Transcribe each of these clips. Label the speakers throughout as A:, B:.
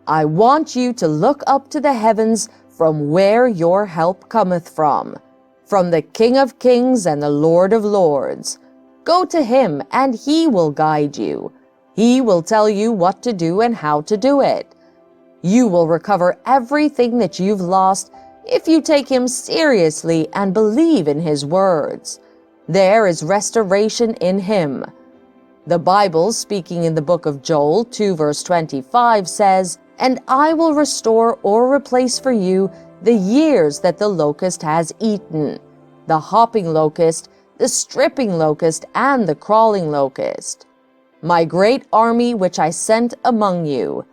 A: I want you to look up to the heavens from where your help cometh from the King of kings and the Lord of lords. Go to him, and he will guide you. He will tell you what to do and how to do it. You will recover everything that you've lost if you take him seriously and believe in his words. There is restoration in him. The Bible, speaking in the book of Joel 2 verse 25, says, "And I will restore or replace for you the years that the locust has eaten, the hopping locust, the stripping locust, and the crawling locust, my great army which I sent among you.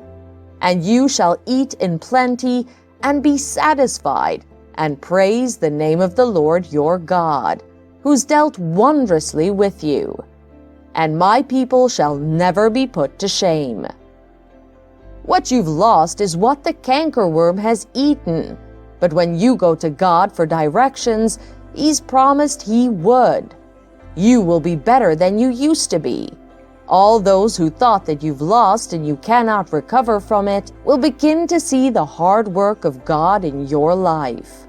A: And you shall eat in plenty and be satisfied, and praise the name of the Lord your God, who's dealt wondrously with you. And my people shall never be put to shame." What you've lost is what the cankerworm has eaten. But when you go to God for directions, he's promised he would. You will be better than you used to be. All those who thought that you've lost and you cannot recover from it will begin to see the hard work of God in your life.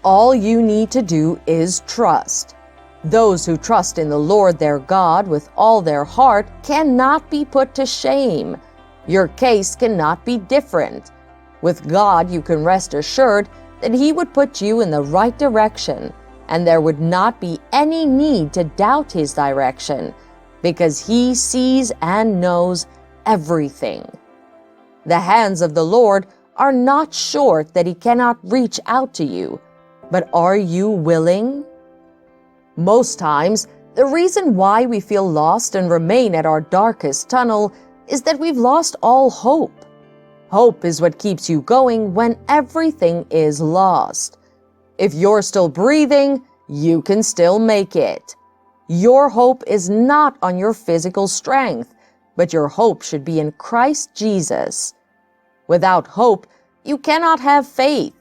A: All you need to do is trust. Those who trust in the Lord their God with all their heart cannot be put to shame. Your case cannot be different. With God, you can rest assured that he would put you in the right direction, and there would not be any need to doubt his direction, because he sees and knows everything. The hands of the Lord are not short that he cannot reach out to you, but are you willing? Most times, the reason why we feel lost and remain at our darkest tunnel is that we've lost all hope. Hope is what keeps you going when everything is lost. If you're still breathing, you can still make it. Your hope is not on your physical strength, but your hope should be in Christ Jesus. Without hope, you cannot have faith,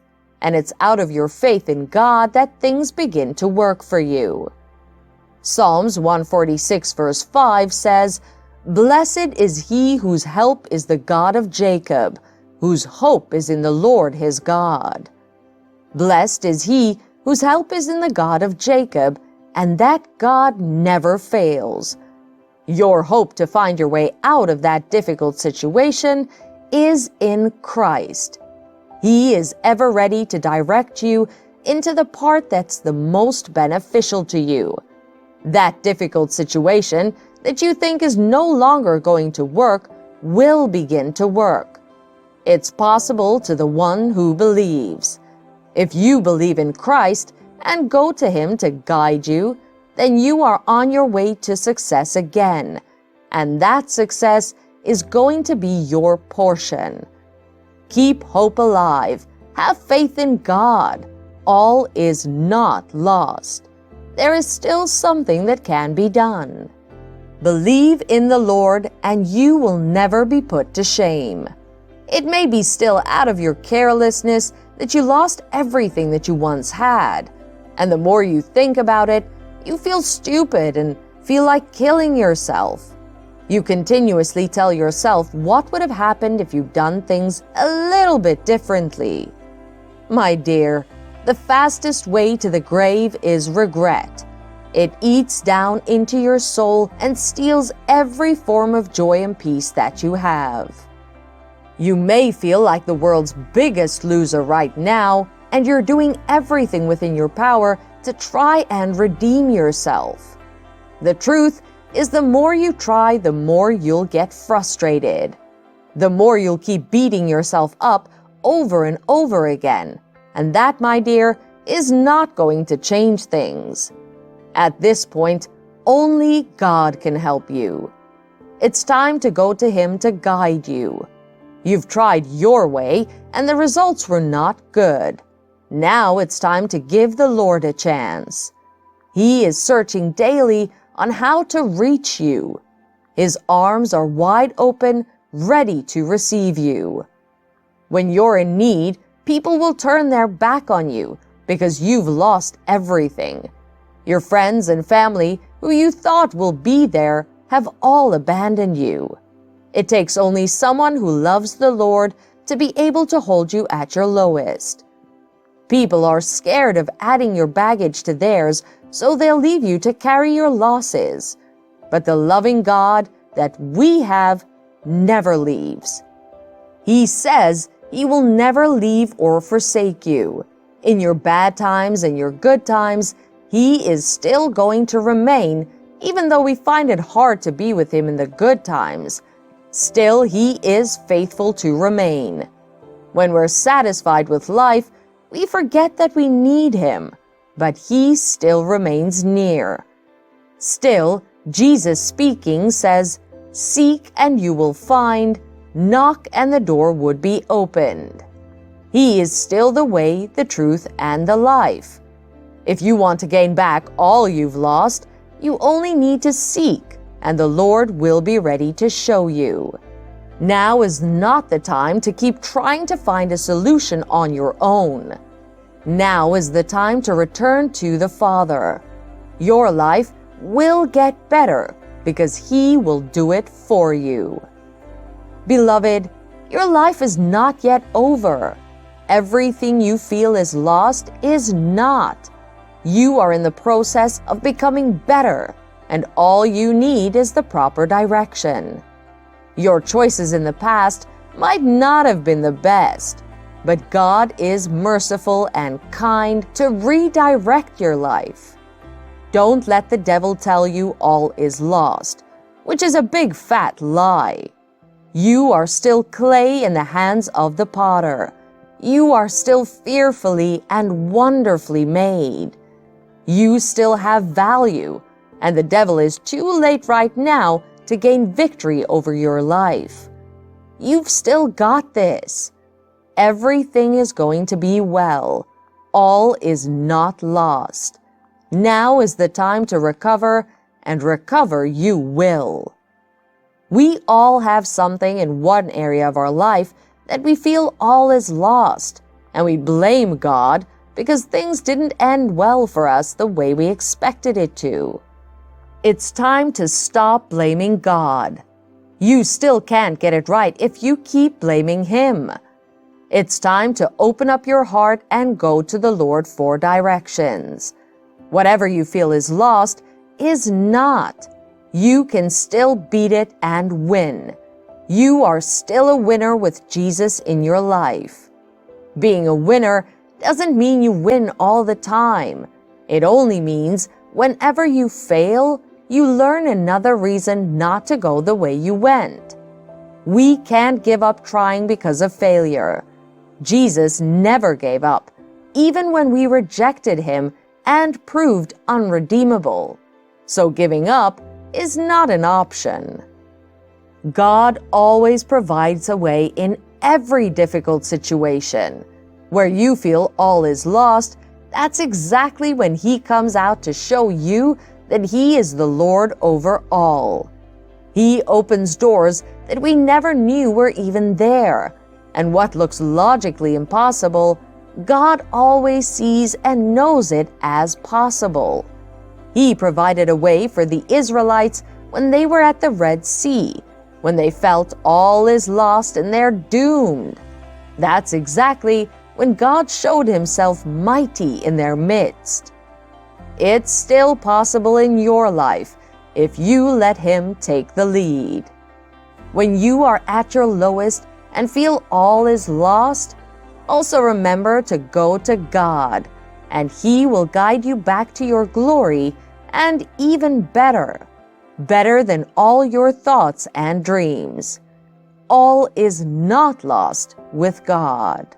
A: and it's out of your faith in God that things begin to work for you. Psalms 146 verse 5 says, "Blessed is he whose help is the God of Jacob, whose hope is in the Lord his God." Blessed is he whose help is in the God of Jacob, and that God never fails. Your hope to find your way out of that difficult situation is in Christ. He is ever ready to direct you into the part that's the most beneficial to you. That difficult situation that you think is no longer going to work will begin to work. It's possible to the one who believes. If you believe in Christ and go to him to guide you, then you are on your way to success again, and that success is going to be your portion. Keep hope alive. Have faith in God. All is not lost. There is still something that can be done. Believe in the Lord, and you will never be put to shame. It may be still out of your carelessness that you lost everything that you once had, and the more you think about it, you feel stupid and feel like killing yourself. You continuously tell yourself what would have happened if you'd done things a little bit differently. My dear, the fastest way to the grave is regret. It eats down into your soul and steals every form of joy and peace that you have. You may feel like the world's biggest loser right now, and you're doing everything within your power to try and redeem yourself. The truth is, the more you try, the more you'll get frustrated. The more you'll keep beating yourself up over and over again. And that, my dear, is not going to change things. At this point, only God can help you. It's time to go to him to guide you. You've tried your way, and the results were not good. Now it's time to give the Lord a chance. He is searching daily on how to reach you. His arms are wide open, ready to receive you. When you're in need, people will turn their back on you because you've lost everything. Your friends and family who you thought will be there have all abandoned you. It takes only someone who loves the Lord to be able to hold you at your lowest. People are scared of adding your baggage to theirs, so they'll leave you to carry your losses. But the loving God that we have never leaves. He says He will never leave or forsake you. In your bad times and your good times, He is still going to remain, even though we find it hard to be with Him in the good times. Still, He is faithful to remain. When we're satisfied with life, we forget that we need Him, but He still remains near. Still, Jesus speaking says, "Seek and you will find, knock and the door would be opened." He is still the way, the truth, and the life. If you want to gain back all you've lost, you only need to seek, and the Lord will be ready to show you. Now is not the time to keep trying to find a solution on your own. Now is the time to return to the Father. Your life will get better because He will do it for you. Beloved, your life is not yet over. Everything you feel is lost is not. You are in the process of becoming better, and all you need is the proper direction. Your choices in the past might not have been the best, but God is merciful and kind to redirect your life. Don't let the devil tell you all is lost, which is a big fat lie. You are still clay in the hands of the potter. You are still fearfully and wonderfully made. You still have value, and the devil is too late right now to gain victory over your life. You've still got this. Everything is going to be well. All is not lost. Now is the time to recover, and recover you will. We all have something in one area of our life that we feel all is lost, and we blame God because things didn't end well for us the way we expected it to. It's time to stop blaming God. You still can't get it right if you keep blaming Him. It's time to open up your heart and go to the Lord for directions. Whatever you feel is lost is not. You can still beat it and win. You are still a winner with Jesus in your life. Being a winner doesn't mean you win all the time. It only means whenever you fail, you learn another reason not to go the way you went. We can't give up trying because of failure. Jesus never gave up, even when we rejected Him and proved unredeemable. So giving up is not an option. God always provides a way in every difficult situation. Where you feel all is lost, that's exactly when He comes out to show you that He is the Lord over all. He opens doors that we never knew were even there, and what looks logically impossible, God always sees and knows it as possible. He provided a way for the Israelites when they were at the Red Sea, when they felt all is lost and they're doomed. That's exactly when God showed Himself mighty in their midst. It's still possible in your life if you let Him take the lead. When you are at your lowest and feel all is lost, also remember to go to God, and He will guide you back to your glory and even better than all your thoughts and dreams. All is not lost with God.